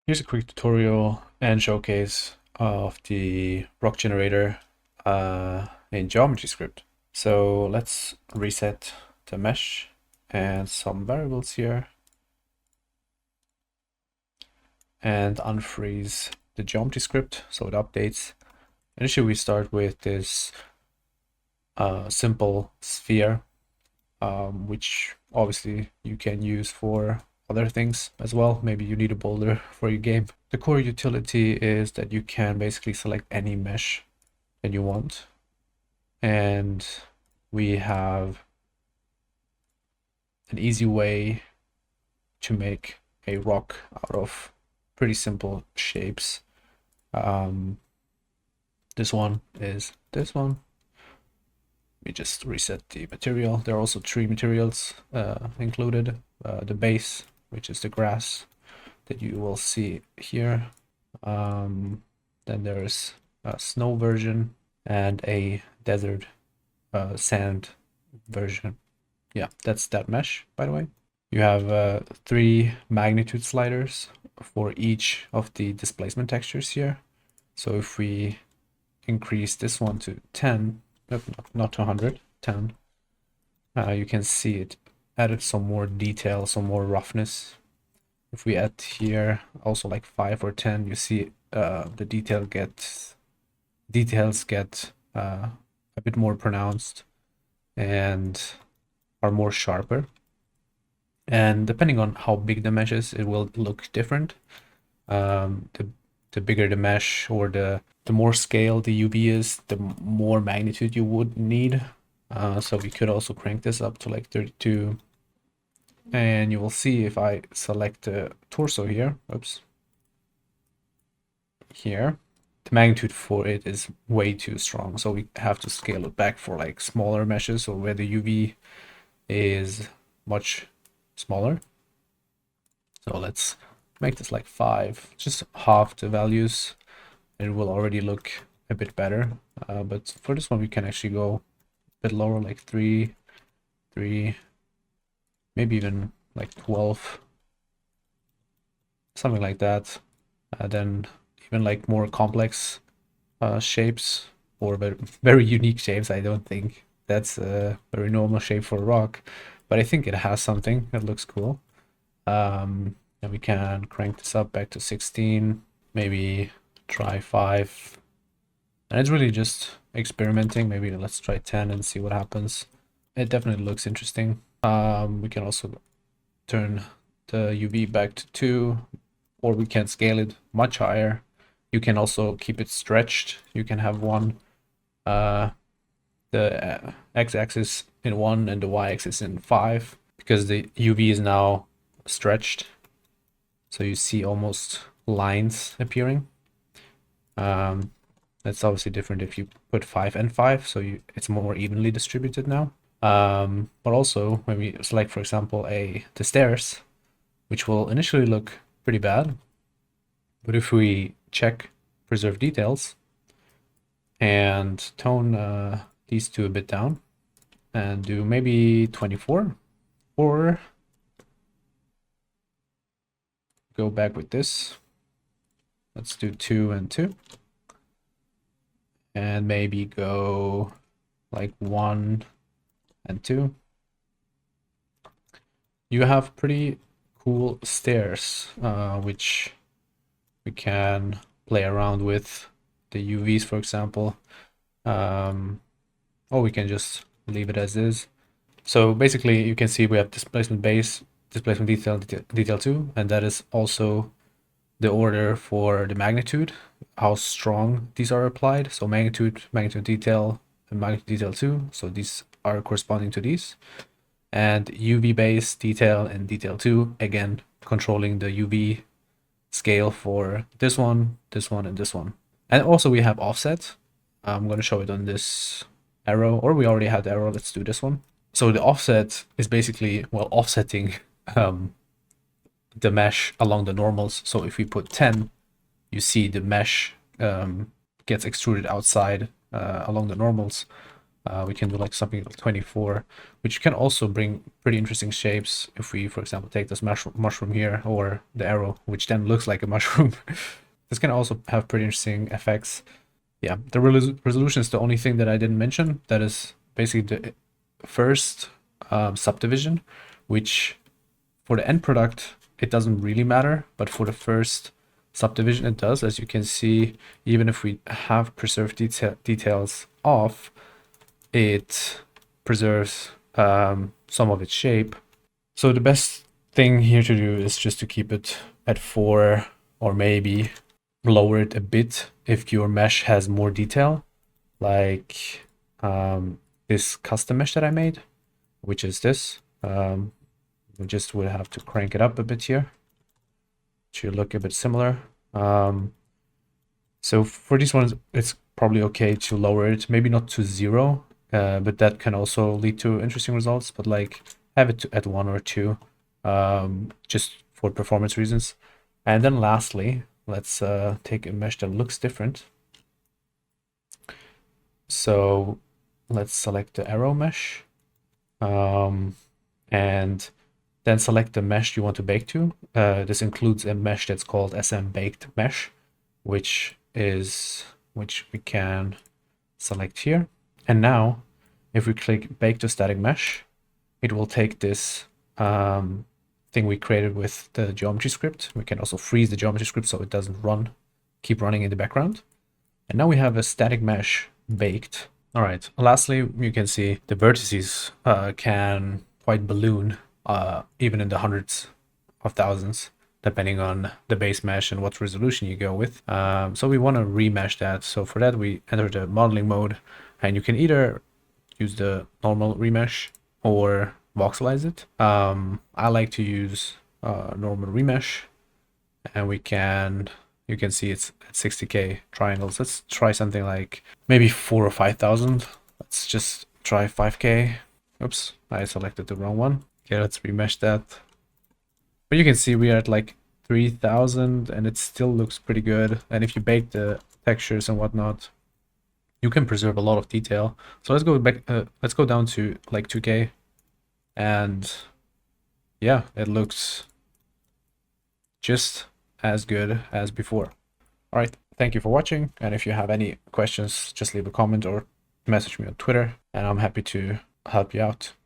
Here's a quick tutorial and showcase of the rock generator in geometry script. So let's reset the mesh and some variables here and unfreeze the geometry script so it updates. Initially we start with this simple sphere, which obviously you can use for other things as well. Maybe you need a boulder for your game. The core utility is that you can basically select any mesh that you want. And we have an easy way to make a rock out of pretty simple shapes. This one is this one. We just reset the material. There are also three materials included. The base, which is the grass that you will see here. Then there's a snow version and a desert sand version. Yeah, that's that mesh, by the way. You have three magnitude sliders for each of the displacement textures here. So if we increase this one to 10, not to 100, 10, you can see it added some more detail, some more roughness. If we add here also like 5 or 10, you see the details get a bit more pronounced and are more sharper. And depending on how big the mesh is, it will look different. The bigger the mesh or the more scale the UV is, the more magnitude you would need. So we could also crank this up to like 32. And you will see if I select the torso here, oops, here, the magnitude for it is way too strong. So we have to scale it back for like smaller meshes or where the UV is much smaller. So let's make this like 5, just half the values. It will already look a bit better. But for this one, we can actually go a bit lower, like 3, maybe even like 12, something like that. Then even like more complex shapes or very unique shapes. I don't think that's a very normal shape for a rock, but I think it has something that looks cool. And we can crank this up back to 16, maybe try 5. And it's really just experimenting. Maybe let's try 10 and see what happens. It definitely looks interesting. We can also turn the UV back to 2, or we can scale it much higher. You can also keep it stretched. You can have the x-axis in 1 and the y-axis in 5, because the UV is now stretched. So you see almost lines appearing. That's obviously different if you put 5 and 5, so it's more evenly distributed now. But also when we select, for example, the stairs, which will initially look pretty bad, but if we check preserve details and tone these two a bit down and do maybe 24, or go back with this, let's do 2 and 2, and maybe go like 1 and 2. You have pretty cool stairs, which we can play around with. The UVs, for example, or we can just leave it as is. So basically you can see we have displacement base, displacement detail, detail 2, and that is also the order for the magnitude, how strong these are applied. So magnitude detail, and magnitude detail 2, so these are corresponding to these. And UV base, detail, and detail 2, again controlling the UV scale for this one, and this one. And also we have offset. I'm going to show it on this arrow, or we already had the arrow. Let's do this one. So the offset is basically, well, offsetting the mesh along the normals. So if we put 10, you see the mesh gets extruded outside along the normals. We can do like something like 24, which can also bring pretty interesting shapes if we, for example, take this mushroom here or the arrow, which then looks like a mushroom. This can also have pretty interesting effects. Yeah, the resolution is the only thing that I didn't mention. That is basically the first subdivision, which for the end product, it doesn't really matter, but for the first subdivision, it does. As you can see, even if we have preserved details off, it preserves some of its shape. So the best thing here to do is just to keep it at 4, or maybe lower it a bit if your mesh has more detail, like this custom mesh that I made, which is this. We just would have to crank it up a bit here to look a bit similar. So for these ones, it's probably okay to lower it, maybe not to 0, but that can also lead to interesting results. But like have it at 1 or 2, just for performance reasons. And then lastly, let's take a mesh that looks different. So let's select the arrow mesh, and then select the mesh you want to bake to. This includes a mesh that's called SM Baked Mesh, which we can select here. And now, if we click Bake to Static Mesh, it will take this thing we created with the geometry script. We can also freeze the geometry script so it doesn't keep running in the background. And now we have a static mesh baked. All right, lastly, you can see the vertices can quite balloon, even in the hundreds of thousands, depending on the base mesh and what resolution you go with. So we want to remesh that. So for that, we enter the modeling mode, and you can either use the normal remesh or voxelize it. I like to use normal remesh, and you can see it's at 60k triangles. Let's try something like maybe 4,000 or 5,000. Let's just try 5k. Oops, I selected the wrong one. Okay, let's remesh that. But you can see we are at like 3,000 and it still looks pretty good. And if you bake the textures and whatnot, you can preserve a lot of detail. So let's go back, let's go down to like 2k. And yeah, it looks just as good as before. All right, thank you for watching. And if you have any questions, just leave a comment or message me on Twitter, and I'm happy to help you out.